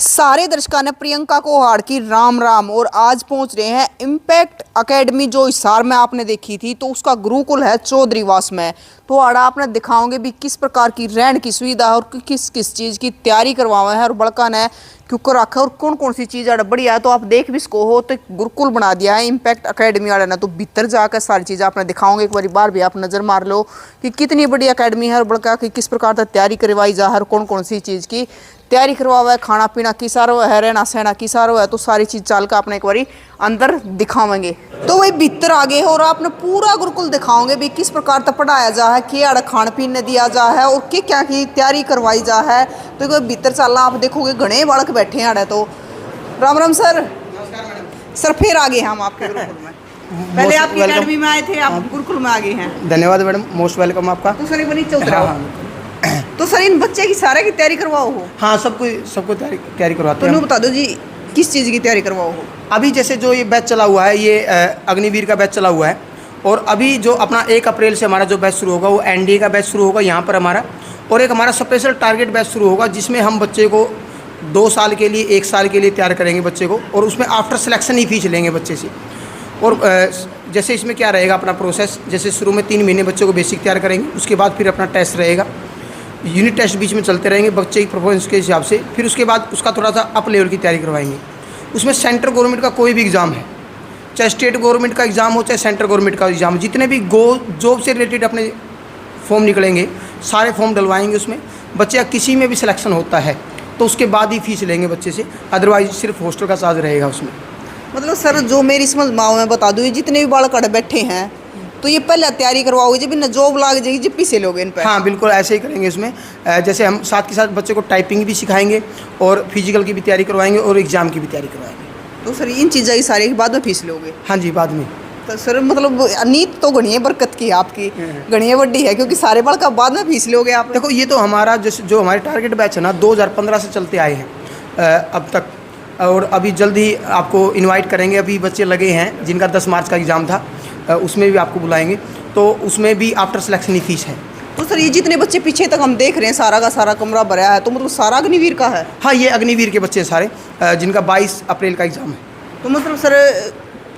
सारे दर्शकों ने प्रियंका कोहाड़ की राम राम और आज पहुंच रहे हैं इम्पैक्ट एकेडमी जो हिसार में आपने देखी थी तो उसका गुरुकुल है चौधरीवास में। तो आड़ा आपने दिखाओगे भी किस प्रकार की रहने की सुविधा है और किस किस चीज़ की तैयारी करवावा है और बड़का ने क्यों रखा है और कौन कौन सी चीज़ आड़ा बढ़िया है। तो आप देख भी इसको हो तो गुरुकुल बना दिया है इम्पैक्ट एकेडमी वाला ने। तो भीतर जाकर सारी चीज़ आपने दिखाओगे, एक बार बार भी आप नज़र मार लो कि कितनी बड़ी अकेडमी है और बड़का की किस प्रकार से तैयारी करवाई जा है और कौन कौन सी चीज़ की तैयारी करवा हुआ है, खाना पीना की सारो है, रहना सहना की सारो है। तो सारी चीज चाल का अपने एक बारी अंदर दिखावेंगे। तो वही भीतर आ गए और आपने पूरा गुरुकुल दिखाओगे भी किस प्रकार तक पढ़ाया जा है, क्या आड़ा खान पीने दिया जा है और क्या क्या की तैयारी करवाई जा है। तो एक भीतर चलना आप देखोगे घने बालक बैठे हैं आड़े। तो राम राम सर। सर फिर आ गए हम आपके गुरुकुल में। पहले आपकी अकेडमी में आए थे, आप गुरुकुल में आ गए हैं। धन्यवाद मैडम, मोस्ट वेलकम आपका। तो सर एक बार चौधरी तो सर इन बच्चे की सारे की तैयारी करवाओ हो? हाँ, सबको तैयारी करवाते हैं। तो बता दो जी किस चीज़ की तैयारी करवाओ हो? अभी जैसे जो ये बैच चला हुआ है, ये अग्निवीर का बैच चला हुआ है और अभी जो अपना 1 अप्रैल से हमारा जो बैच शुरू होगा वो एनडीए का बैच शुरू होगा यहाँ पर हमारा। और एक हमारा स्पेशल टारगेट बैच शुरू होगा जिसमें हम बच्चे को 2 साल के लिए 1 साल के लिए तैयार करेंगे बच्चे को, और उसमें आफ्टर सिलेक्शन ही फीस लेंगे बच्चे से। और जैसे इसमें क्या रहेगा अपना प्रोसेस, जैसे शुरू में 3 महीने बच्चों को बेसिक तैयार करेंगे, उसके बाद फिर अपना टेस्ट रहेगा, यूनिट टेस्ट बीच में चलते रहेंगे बच्चे की परफॉर्मेंस के हिसाब से। फिर उसके बाद उसका थोड़ा सा अप लेवल की तैयारी करवाएंगे। उसमें सेंट्रल गवर्नमेंट का कोई भी एग्ज़ाम है, चाहे स्टेट गवर्नमेंट का एग्ज़ाम हो चाहे सेंट्रल गवर्नमेंट का एग्ज़ाम, जितने भी जॉब से रिलेटेड अपने फॉर्म निकलेंगे सारे फॉर्म डलवाएंगे उसमें। बच्चे का किसी में भी सिलेक्शन होता है तो उसके बाद ही फीस लेंगे बच्चे से, अदरवाइज सिर्फ हॉस्टल का चार्ज रहेगा उसमें। मतलब सर जो मेरी समझ माओ में बता दूँ, जितने भी बालक बैठे हैं तो ये पहले तैयारी करवाओगे जब इन्हें जॉब लाग जाएगी जब पीछे लोगे इन पर? हाँ बिल्कुल ऐसे ही करेंगे इसमें। जैसे हम साथ के साथ बच्चे को टाइपिंग भी सिखाएंगे और फिजिकल की भी तैयारी करवाएंगे और एग्ज़ाम की भी तैयारी करवाएंगे। तो सर इन चीज़ों की सारी बाद में फीस लोगे? हाँ जी, बाद में। तो सर मतलब नीत तो घनी बरकत की आपकी घनी बड़ी है, क्योंकि सारे बालक बाद में फीस लोगे आप। देखो ये तो हमारा जो हमारे टारगेट बैच है ना 2015 से चलते आए हैं अब तक, और अभी जल्द ही आपको इनवाइट करेंगे। अभी बच्चे लगे हैं जिनका 10 मार्च का एग्ज़ाम था, उसमें भी आपको बुलाएंगे, तो उसमें भी आफ्टर सिलेक्शन ही फीस है। तो सर ये जितने बच्चे पीछे तक हम देख रहे हैं सारा का सारा कमरा भरा है, तो मतलब सारा अग्निवीर का है? हाँ, ये अग्निवीर के बच्चे सारे जिनका 22 अप्रैल का एग्ज़ाम है। तो मतलब सर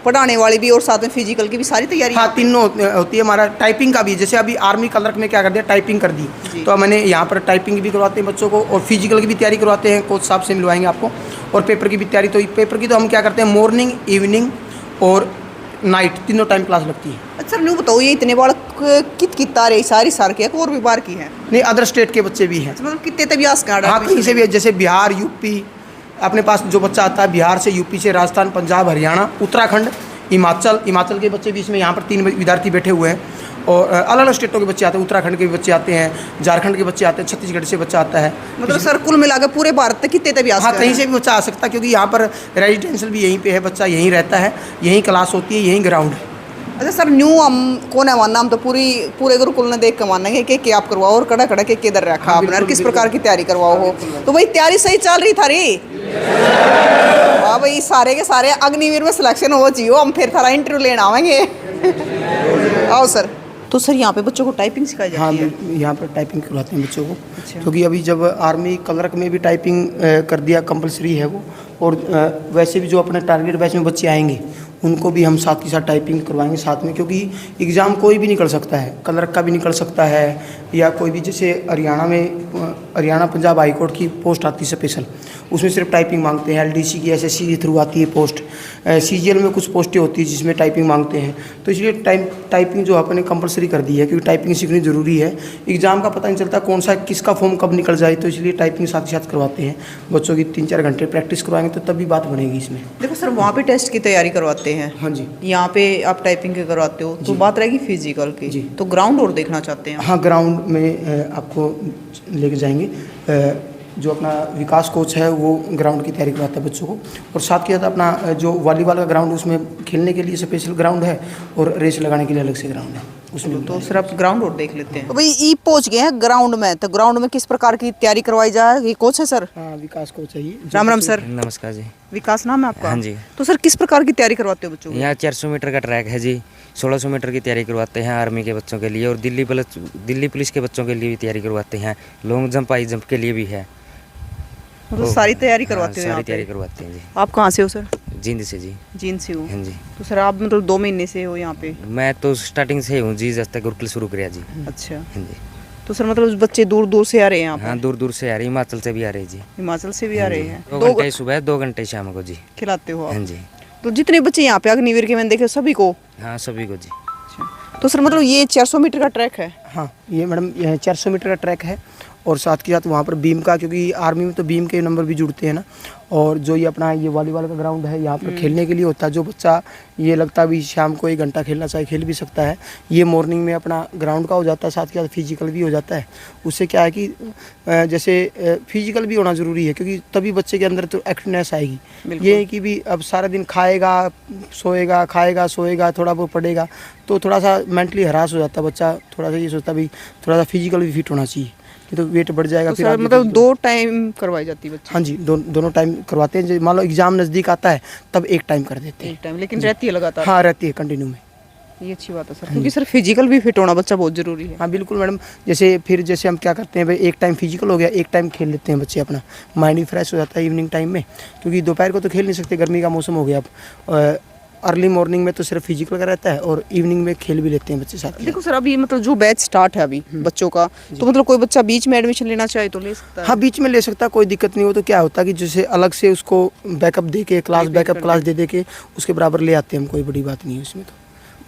पढ़ाने वाले भी और साथ में फिजिकल की भी सारी तैयारी? हाँ, तीनों होती है। हमारा टाइपिंग का भी, जैसे अभी आर्मी क्लर्क में क्या कर दिया, टाइपिंग कर दी, तो मैंने यहाँ पर टाइपिंग भी करवाते हैं बच्चों को और फिजिकल की भी तैयारी करवाते हैं, कोच साहब से मिलवाएंगे आपको। और पेपर की भी तैयारी, तो पेपर की तो हम क्या करते हैं मॉर्निंग, इवनिंग और नाइट तीनों टाइम क्लास लगती है। अच्छा नहीं बताओ ये इतने बालक कित आ रही सारी सार की है और भी बार की है? नहीं, अदर स्टेट के बच्चे भी हैं। मतलब कितने तबियास का? हाँ, कहीं से भी, जैसे बिहार, यूपी, अपने पास जो बच्चा आता है बिहार से, यूपी से, राजस्थान, पंजाब, हरियाणा, उत्तराखंड, हिमाचल के बच्चे भी इसमें यहाँ पर 3 विद्यार्थी बैठे हुए हैं। और अलग अलग स्टेटों के बच्चे आते हैं, उत्तराखंड के भी बच्चे आते हैं, झारखंड के बच्चे आते हैं, छत्तीसगढ़ से बच्चा आता है। मतलब सर कुल मिलाकर पूरे भारत तक कितने तबियास? हाँ, कहीं से भी बच्चा आ सकता है, क्योंकि यहाँ पर रेजिडेंशियल भी यहीं पे है, बच्चा यहीं रहता है, यहीं क्लास होती है, यहीं ग्राउंड है। अच्छा सर न्यू हम कौन है मानना, हम तो पूरे गुरुकुल ने देख के मानना है कि आप करवाओ और कड़ा कड़ा के किधर रखा आपने और किस प्रकार की तैयारी करवाओ हो। तो भाई तैयारी सही चल रही था रे? हाँ भाई, सारे के सारे अग्निवीर में सिलेक्शन हो चाहिए, हम फिर थारा इंटरव्यू लेना आवेंगे। आओ सर। तो सर यहाँ पे बच्चों को टाइपिंग सिखाई जाती है? हाँ, यहाँ पर टाइपिंग करवाते हैं बच्चों को। अच्छा। क्योंकि अभी जब आर्मी क्लर्क में भी टाइपिंग कर दिया, कंपलसरी है वो। और वैसे भी जो अपने टारगेट बैच में बच्चे आएंगे उनको भी हम साथ ही साथ टाइपिंग करवाएंगे साथ में, क्योंकि एग्ज़ाम कोई भी निकल सकता है, क्लर्क का भी निकल सकता है, या कोई भी, जैसे हरियाणा पंजाब हाई कोर्ट की पोस्ट आती है स्पेशल, उसमें सिर्फ टाइपिंग मांगते हैं। एलडीसी की एसएससी के थ्रू आती है पोस्ट, सीजीएल में कुछ पोस्टें होती है जिसमें टाइपिंग मांगते हैं। तो इसलिए टाइपिंग जो अपने कंपलसरी कर दी है, क्योंकि टाइपिंग सीखनी ज़रूरी है। एग्ज़ाम का पता नहीं चलता कौन सा किसका फॉर्म कब निकल जाए, तो इसलिए टाइपिंग साथ ही साथ करवाते हैं बच्चों की। 3-4 घंटे प्रैक्टिस करवाएंगे तो तभी बात बनेगी इसमें। देखो सर वहाँ पे टेस्ट की तैयारी करवाते हैं। हाँ जी। यहाँ पे आप टाइपिंग के करवाते हो, तो बात रहेगी फिजिकल की जी। तो ग्राउंड और देखना चाहते हैं? हाँ, ग्राउंड में आपको लेके जाएंगे। जो अपना विकास कोच है वो ग्राउंड की तैयारी करवाता है बच्चों को, और साथ के साथ अपना जो वॉलीबॉल का ग्राउंड, उसमें खेलने के लिए स्पेशल ग्राउंड है और रेस लगाने के लिए अलग से ग्राउंड है उसमें। तो सर आप ग्राउंड और देख लेते हैं। तो भाई ये पहुंच गए हैं ग्राउंड में, तो ग्राउंड में किस प्रकार की तैयारी करवाई जाए? ये कोच है सर? हाँ, विकास कोच है ये। राम राम सर। नमस्कार जी। विकास नाम है आपका? हाँ जी। तो सर किस प्रकार की तैयारी करवाते हो बच्चों को? यहाँ 400 मीटर का ट्रैक है जी, 1600 मीटर की तैयारी करवाते हैं आर्मी के बच्चों के लिए, और दिल्ली पुलिस के बच्चों के लिए भी तैयारी करवाते हैं। लॉन्ग जंप, हाई जंप के लिए भी है। मतलब सारी तैयारी करवाते हो हाँ, यहाँ सारी तैयारी पे? करवाते हैं जी। आप कहाँ से हो सर? जींद से जी। जींद से हो। हाँ जी। तो सर आप मतलब 2 महीने से हो यहाँ पे? मैं तो स्टार्टिंग से ही हूँ जी, जब तक गुरुकुल शुरू किया जी। अच्छा। हाँ जी। तो सर मतलब बच्चे दूर दूर से आ रहे हैं यहाँ हाँ, पे? दूर दूर से आ रही, हिमाचल से भी आ रही जी। हिमाचल से भी आ रहे हैं? 2 घंटे सुबह, 2 घंटे शाम को जी। खिलाते हो हाँ आप? जी। तो जितने बच्चे यहाँ पे अग्निवीर के मैंने देखे सभी को? हाँ, सभी को जी। तो सर मतलब ये 400 मीटर का ट्रैक है? हाँ, ये मैडम ये 400 मीटर का ट्रैक है और साथ के साथ वहाँ पर बीम का, क्योंकि आर्मी में तो बीम के नंबर भी जुड़ते हैं ना। और जो ये अपना ये वॉलीबॉल का ग्राउंड है, यहाँ पर खेलने के लिए होता है। जो बच्चा ये लगता भी शाम को 1 घंटा खेलना चाहे खेल भी सकता है। ये मॉर्निंग में अपना ग्राउंड का हो जाता है, साथ के साथ फिजिकल भी हो जाता है। उससे क्या है कि जैसे फिजिकल भी होना ज़रूरी है, क्योंकि तभी बच्चे के अंदर तो एक्टिवनेस आएगी। ये है कि भी अब सारा दिन खाएगा सोएगा, खाएगा सोएगा, थोड़ा बहुत पढ़ेगा, तो थोड़ा सा मेंटली हरास हो जाता है बच्चा। थोड़ा सा ये सोचता भी थोड़ा सा फिजिकल भी फिट होना चाहिए, तो वेट बढ़ जाएगा। तो फिर सर आगे मतलब physical- 2 टाइम करवाई जाती है बच्चे? हाँ जी, दोनों टाइम करवाते हैं। मान लो एग्जाम नज़दीक आता है तब 1 टाइम कर देते हैं। एक टाइम लेकिन रहती है लगातार? हाँ, रहती है कंटिन्यू में। ये अच्छी बात है सर, क्योंकि सर फिजिकल भी फिट होना बच्चा बहुत जरूरी है। हाँ बिल्कुल मैडम। जैसे हम क्या करते हैं भाई, 1 टाइम फिजिकल हो गया, 1 टाइम खेल लेते हैं बच्चे, अपना माइंड भी फ्रेश हो जाता है इवनिंग टाइम में। क्योंकि दोपहर को तो खेल नहीं सकते, गर्मी का मौसम हो गया अब। अर्ली मॉर्निंग में तो सिर्फ फिजिकल का रहता है और इवनिंग में खेल भी लेते हैं बच्चे साथ में। देखो सर अभी मतलब जो बैच स्टार्ट है अभी बच्चों का, तो मतलब कोई बच्चा बीच में एडमिशन लेना चाहे तो ले सकता है? हाँ, बीच में ले सकता है, कोई दिक्कत नहीं हो। तो क्या होता है कि जैसे अलग से उसको बैकअप दे के क्लास बैकअप क्लास दे के उसके बराबर ले आते हैं हम, कोई बड़ी बात नहीं है उसमें।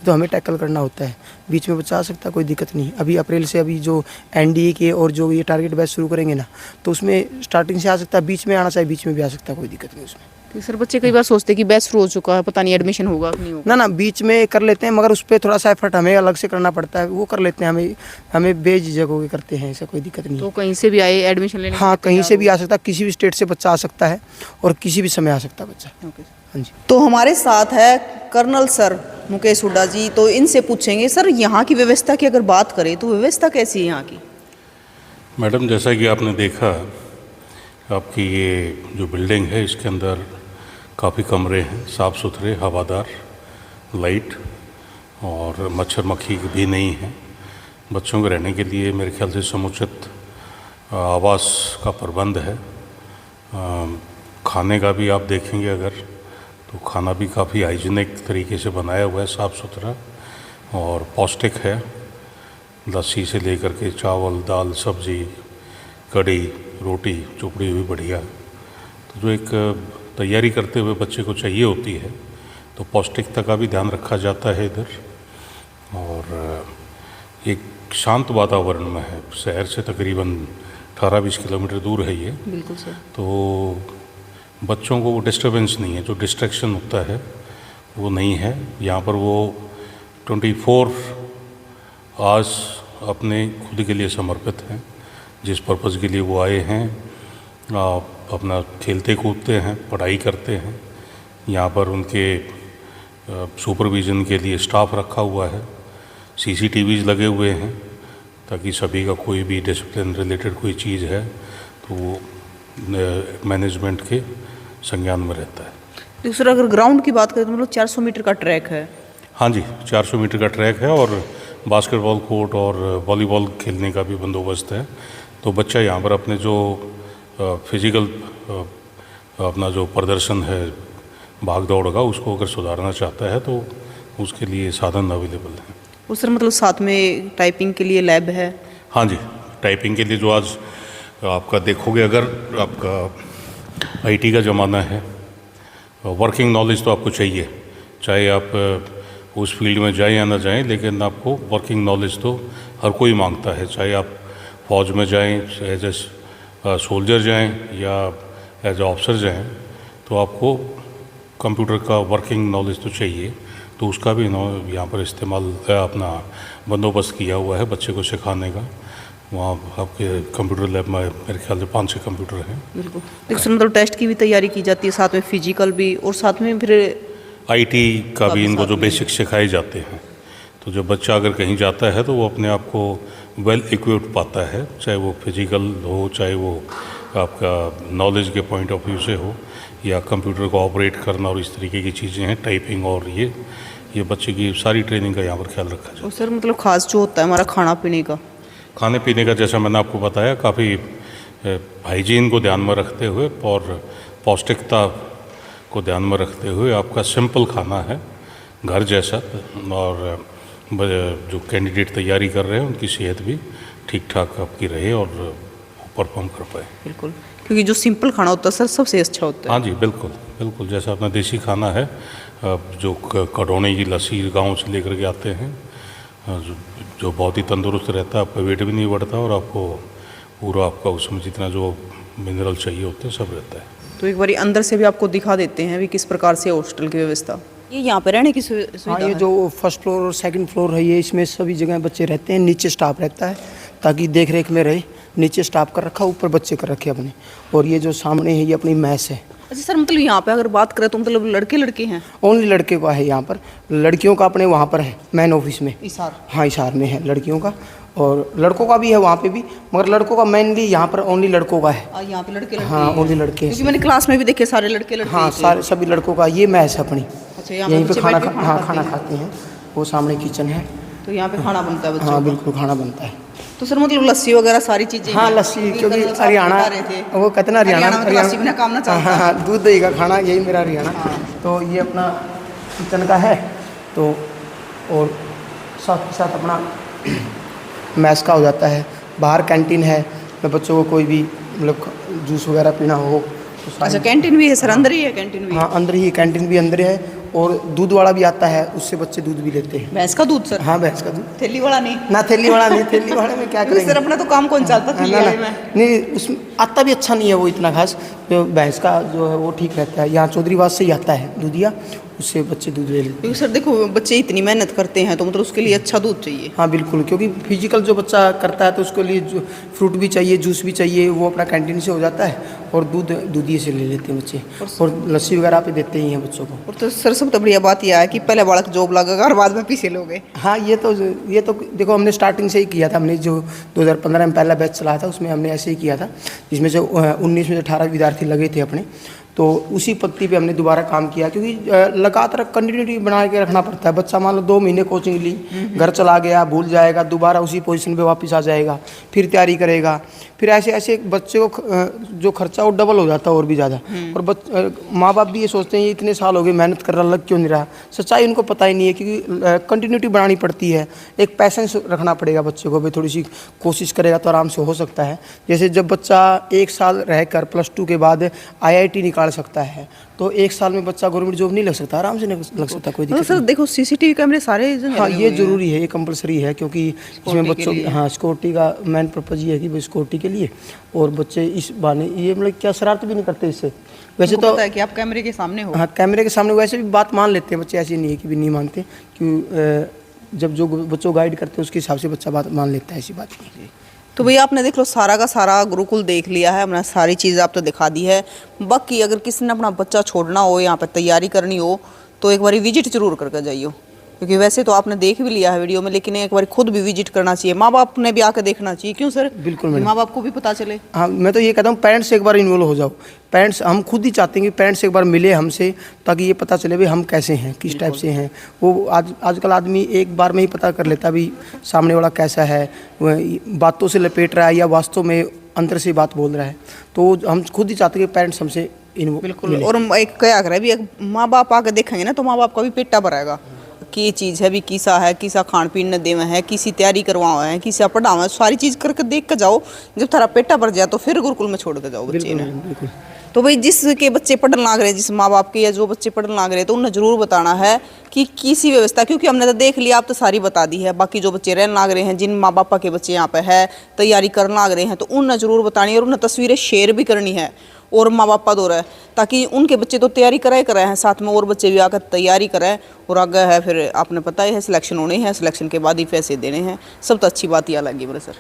तो हमें टैकल करना होता है। बीच में बच्चा आ सकता है, कोई दिक्कत नहीं। अभी अप्रैल से अभी जो एनडीए के और जो ये टारगेट बैच शुरू करेंगे ना, तो उसमें स्टार्टिंग से आ सकता है, बीच में आना चाहे बीच में भी आ सकता है, कोई दिक्कत नहीं उसमें। तो सर बच्चे कई बार सोचते हैं कि बैच शुरू हो चुका है, पता नहीं एडमिशन होगा कि नहीं होगा। ना बीच में कर लेते हैं, मगर उस पर थोड़ा सा एफर्ट हमें अलग से करना पड़ता है। वो कर लेते हैं, हमें बेझिझक होकर करते हैं, ऐसा कोई दिक्कत नहीं। तो कहीं से भी आए एडमिशन लेने? हाँ, कहीं से भी आ सकता है, किसी भी स्टेट से बच्चा आ सकता है और किसी भी समय आ सकता है बच्चा। हाँ जी। तो हमारे साथ है कर्नल सर मुकेश हुड्डा जी, तो इनसे पूछेंगे सर यहाँ की व्यवस्था की अगर बात करें तो व्यवस्था कैसी है यहाँ की? मैडम, जैसा कि आपने देखा, आपकी ये जो बिल्डिंग है इसके अंदर काफ़ी कमरे हैं, साफ़ सुथरे, हवादार, लाइट, और मच्छर मक्खी भी नहीं है। बच्चों के रहने के लिए मेरे ख्याल से समुचित आवास का प्रबंध है। खाने का भी आप देखेंगे अगर, तो खाना भी काफ़ी हाइजीनिक तरीके से बनाया हुआ है, साफ़ सुथरा और पौष्टिक है। लस्सी से लेकर के चावल, दाल, सब्जी, कढ़ी, रोटी, चुपड़ी भी बढ़िया। तो जो एक तैयारी करते हुए बच्चे को चाहिए होती है, तो पौष्टिकता का भी ध्यान रखा जाता है इधर। और एक शांत वातावरण में है, शहर से तकरीबन 18-20 किलोमीटर दूर है ये। बिल्कुल सर। तो बच्चों को वो डिस्टर्बेंस नहीं है, जो डिस्ट्रैक्शन होता है वो नहीं है यहाँ पर। वो 24 आवर्स अपने खुद के लिए समर्पित हैं, जिस पर्पज़ के लिए वो आए हैं। अपना खेलते कूदते हैं, पढ़ाई करते हैं। यहाँ पर उनके सुपरविज़न के लिए स्टाफ रखा हुआ है, CCTVs लगे हुए हैं, ताकि सभी का कोई भी डिसिप्लिन रिलेटेड कोई चीज़ है तो वो मैनेजमेंट के संज्ञान में रहता है। तो सर अगर ग्राउंड की बात करें तो मतलब 400 मीटर का ट्रैक है? हाँ जी, 400 मीटर का ट्रैक है और बास्केटबॉल कोर्ट और वॉलीबॉल खेलने का भी बंदोबस्त है। तो बच्चा यहाँ पर अपने जो फिजिकल अपना जो प्रदर्शन है भाग दौड़ का, उसको अगर सुधारना चाहता है तो उसके लिए साधन अवेलेबल हैं। और सर मतलब साथ में टाइपिंग के लिए लैब है? हाँ जी, टाइपिंग के लिए जो आज आपका देखोगे, अगर आपका IT का ज़माना है, वर्किंग नॉलेज तो आपको चाहिए, चाहे आप उस फील्ड में जाएं या ना जाएं, लेकिन आपको वर्किंग नॉलेज तो हर कोई मांगता है। चाहे आप फौज में जाएं, एज ए सोल्जर जाएं या एज ए ऑफिसर जाएं, तो आपको कंप्यूटर का वर्किंग नॉलेज तो चाहिए। तो उसका भी यहाँ पर इस्तेमाल अपना बंदोबस्त किया हुआ है बच्चे को सिखाने का। वहाँ आपके कंप्यूटर लैब में मेरे ख्याल से 5-6 कंप्यूटर हैं। बिल्कुल। देखो सर मतलब टेस्ट की भी तैयारी की जाती है, साथ में फिजिकल भी, और साथ में फिर IT का भी इनको जो बेसिक सिखाए जाते हैं। तो जब बच्चा अगर कहीं जाता है तो वो अपने आप को वेल इक्विप्ड पाता है, चाहे वो फिजिकल हो, चाहे वो आपका नॉलेज के पॉइंट ऑफ व्यू से हो, या कंप्यूटर को ऑपरेट करना और इस तरीके की चीज़ें हैं, टाइपिंग, और ये बच्चे की सारी ट्रेनिंग का यहाँ पर ख्याल रखा जाए। और सर मतलब खास जो होता है हमारा खाना पीने का? खाने पीने का जैसा मैंने आपको बताया, काफ़ी हाइजीन को ध्यान में रखते हुए और पौष्टिकता को ध्यान में रखते हुए आपका सिंपल खाना है, घर जैसा, और जो कैंडिडेट तैयारी कर रहे हैं उनकी सेहत भी ठीक ठाक आपकी रहे और परफॉर्म कर पाए। बिल्कुल, क्योंकि जो सिंपल खाना होता है सर सबसे अच्छा होता है। हाँ जी, बिल्कुल बिल्कुल, जैसा अपना देसी खाना है, जो कड़ोने की लस्सी गांव से लेकर के आते हैं, जो बहुत ही तंदुरुस्त रहता है, आपका वेट भी नहीं बढ़ता और आपको पूरा आपका उसमें जितना जो मिनरल चाहिए होते हैं सब रहता है। तो एक बार अंदर से भी आपको दिखा देते हैं भी किस प्रकार से हॉस्टल की व्यवस्था। ये यहाँ पे रहने की सुविधा हाँ, ये जो फर्स्ट फ्लोर और सेकंड फ्लोर है, ये इसमें सभी जगह बच्चे रहते हैं। नीचे स्टाफ रहता है ताकि देख रेख में रहे, नीचे स्टाफ कर रखा, ऊपर बच्चे कर रखे अपने। और ये जो सामने है ये अपनी मैस है। अच्छा सर, मतलब यहाँ पे अगर बात करें तो मतलब लड़के लड़के हैं? ओनली लड़के का है यहाँ पर, लड़कियों का अपने वहाँ पर है मेन ऑफिस में। इसार? हाँ, इसार में है लड़कियों का, और लड़कों का भी है वहाँ पे भी, मगर लड़कों का मेनली यहाँ पर ओनली लड़कों का है। यहाँ पे लड़के हाँ, ओनली लड़के क्योंकि मैंने क्लास में भी देखे सारे लड़के लड़के। हाँ, सारे सभी लड़कों का ये मैस है अपनी। अच्छा, यहाँ यहीं पे खाना खाना खाते हैं। वो सामने किचन है, तो यहाँ पे खाना बनता है बच्चों हाँ का। बिल्कुल खाना बनता है। तो सर मतलब लस्सी वगैरह सारी चीजें? हाँ, लस्सी, क्योंकि हरियाणा, वो कहते ना हरियाणा में तो लस्सी बिना काम ना चलता। हाँ, दूध दही का खाना, यही मेरा हरियाणा। तो ये अपना किचन का है, तो और साथ के साथ अपना मैस का हो जाता है। बाहर कैंटीन है, तो बच्चों को कोई भी मतलब जूस वगैरह पीना हो तो अच्छा, कैंटीन भी है सर? अंदर ही है कैंटीन भी? हाँ, अंदर ही कैंटीन भी अंदर है, और दूध वाला भी आता है, उससे बच्चे दूध भी लेते हैं। भैंस का दूध सर? हाँ, भैंस का दूध। थैली वाला नहीं? ना, थैली वाला नहीं, थैली वाले में क्या करेंगे सर, अपना तो काम कौन चलता थैली वाले में? नहीं, उसमें आता भी अच्छा नहीं है वो इतना खास। जो भैंस का जो है वो ठीक रहता है। यहाँ चौधरीवास से ही आता है दूधिया, उससे बच्चे दूध ले लेते हैं। क्योंकि सर देखो, बच्चे इतनी मेहनत करते हैं तो मतलब उसके लिए अच्छा दूध चाहिए। हाँ बिल्कुल, क्योंकि फिजिकल जो बच्चा करता है तो उसके लिए जो फ्रूट भी चाहिए, जूस भी चाहिए, वो अपना कैंटीन से हो जाता है, और दूधिए से ले लेते हैं बच्चे, और लस्सी वगैरह पे देते ही हैं बच्चों को। और तो सर सबसे बढ़िया बात यह है कि पहले बालक जॉब लगेगा और बाद में पीछे लोगे। हाँ, ये तो देखो हमने स्टार्टिंग से ही किया था। हमने जो 2015 में पहला बैच चलाया था उसमें हमने ऐसे ही किया था, जिसमें से 19 में से 18 विद्यार्थी लगे थे अपने। तो उसी पत्ती पे हमने दोबारा काम किया, क्योंकि लगातार कंटिन्यूटी बना के रखना पड़ता है। बच्चा मान लो 2 महीने कोचिंग ली, घर चला गया, भूल जाएगा, दोबारा उसी पोजीशन पे वापस आ जाएगा, फिर तैयारी करेगा, फिर ऐसे ऐसे बच्चे को जो खर्चा वो डबल हो जाता है और भी ज़्यादा। और माँ बाप भी ये सोचते हैं ये इतने साल हो गए मेहनत कर रहा, लग क्यों नहीं रहा। सच्चाई उनको पता ही नहीं है, क्योंकि कंटिन्यूटी बनानी पड़ती है। एक पैसेंस रखना पड़ेगा बच्चे को, भाई थोड़ी सी कोशिश करेगा तो आराम से हो सकता है। जैसे जब बच्चा 1 साल रहकर +2 के बाद IIT निकाल सकता है, तो 1 साल में बच्चा गवर्नमेंट जॉब नहीं लग सकता, आराम से नहीं लग सकता, कोई दिक्कत सर देखो CCTV कैमरे सारे हाँ, ये जरूरी है, ये कंपलसरी है, क्योंकि इसमें बच्चों की हाँ सिक्योरिटी का मेन पर्पज ये है कि सिक्योरिटी के लिए, और बच्चे इस बहाने ये मतलब क्या शरारत भी नहीं करते इससे। वैसे तो पता है कि आप कैमरे के सामने हो। हाँ, कैमरे के सामने वैसे भी बात मान लेते हैं बच्चे, ऐसी नहीं है कि भी नहीं मानते, क्योंकि जब जो बच्चों गाइड करते हैं उसके हिसाब से बच्चा बात मान लेता है, ऐसी बात नहीं है। तो भैया आपने देख लो सारा का सारा गुरुकुल देख लिया है, हमने सारी चीज़ आप तो दिखा दी है। बाकी अगर किसी ने अपना बच्चा छोड़ना हो, यहाँ पर तैयारी करनी हो, तो एक बार विजिट जरूर करके जाइए, क्योंकि वैसे तो आपने देख भी लिया है वीडियो में, लेकिन एक बार खुद भी विजिट करना चाहिए। माँ बाप ने भी आकर देखना चाहिए। क्यों सर? बिल्कुल मैडम, माँ बाप को भी पता चले। हाँ, मैं तो ये कहता हूँ पेरेंट्स एक बार इन्वॉल्व हो जाओ। पेरेंट्स हम खुद ही चाहते हैं कि पेरेंट्स एक बार मिले हमसे, ताकि ये पता चले भाई हम कैसे हैं, किस टाइप से हैं। वो आजकल आदमी एक बार में ही पता कर लेता भी सामने वाला कैसा है, बातों से लपेट रहा है या वास्तव में अंदर से बात बोल रहा है। तो हम खुद ही चाहते हैं कि पेरेंट्स हमसे बिल्कुल। और एक क्या करे भी, माँ बाप आकर देखेंगे ना तो माँ बाप का भी पेटा भरेगा कि ये चीज़ है भी, किसा है, किसा खान पीन न देवे है, किसी तैयारी करवाओ है, किसा पढ़ाओ है, सारी चीज़ करके देख कर जाओ। जब थारा पेटा भर जाए तो फिर गुरुकुल में छोड़ के जाओ बच्चे ने। बिल्कुल। तो भाई जिसके बच्चे पढ़ने लग रहे हैं, जिस माँ बाप के या जो बच्चे पढ़ने लग रहे हैं, तो उन्हें जरूर बताना है कि किसी व्यवस्था, क्योंकि हमने तो देख लिया, आप तो सारी बता दी है। बाकी जो बच्चे रहने लग रहे हैं, जिन माँ बापा के बच्चे यहाँ पे है तैयारी करने लग रहे हैं, तो उन्हें जरूर बतानी है, और उन्हें तस्वीरें शेयर भी करनी है और माँ बापा दो रहे, ताकि उनके बच्चे तो तैयारी करे हैं, साथ में और बच्चे भी आकर तैयारी करें। और आगे है फिर आपने पता ही है सिलेक्शन होने हैं, सिलेक्शन के बाद ही पैसे देने हैं। सब तो अच्छी बात ही लगी मेरे सर।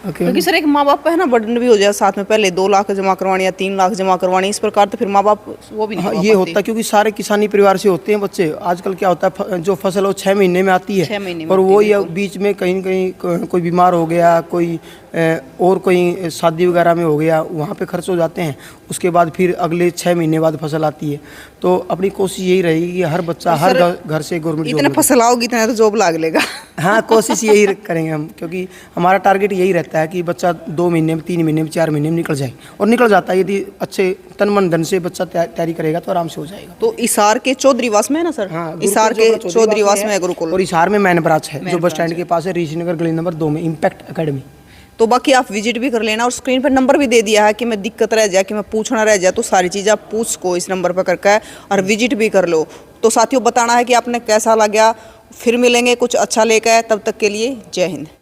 क्योंकि सर एक माँ बाप पे है ना बर्डन भी हो जाए, साथ में पहले 2 लाख जमा करवानी या 3 लाख जमा करवानी, इस प्रकार तो फिर माँ बाप वो भी नहीं। हाँ, ये होता है, क्योंकि सारे किसानी परिवार से होते हैं बच्चे। आजकल क्या होता है, जो फसल वो 6 महीने में आती है, 6 महीने में और वो या बीच में कहीं न कहीं कोई बीमार हो गया, कोई और कोई शादी वगैरह में हो गया, वहाँ पे खर्च हो जाते हैं। उसके बाद फिर अगले 6 महीने बाद फसल आती है। तो अपनी कोशिश यही रहेगी कि हर बच्चा हर घर से गवर्नमेंट इतने फसल आओगी इतना तो जॉब लाग लेगा। हाँ, कोशिश यही करेंगे हम, क्योंकि हमारा टारगेट यही रहता है। देखता है कि बच्चा 2 महीने में, 3 महीने में, 4 महीने में निकल जाए, और निकल जाता है। यदि अच्छे तन मन धन से बच्चा तैयारी करेगा तो आराम से हो जाएगा। तो इसार के चौधरीवास में है ना सर? हाँ, इसार के चौधरीवास में है गुरुकुल, और इसार में मैन ब्रांच है जो बस स्टैंड के पास है, ऋषि नगर गली नंबर 2 में इम्पैक्ट एकेडमी। तो बाकी आप विजिट भी कर लेना, और स्क्रीन पर नंबर भी दे दिया है कि मैं दिक्कत रह जाए, कि मैं पूछना रह जाए, तो सारी चीज़ आप पूछ को इस नंबर पर करके और विजिट भी कर लो। तो साथियों, बताना है कि आपने कैसा लगा। फिर मिलेंगे कुछ अच्छा लेकर, तब तक के लिए जय हिंद।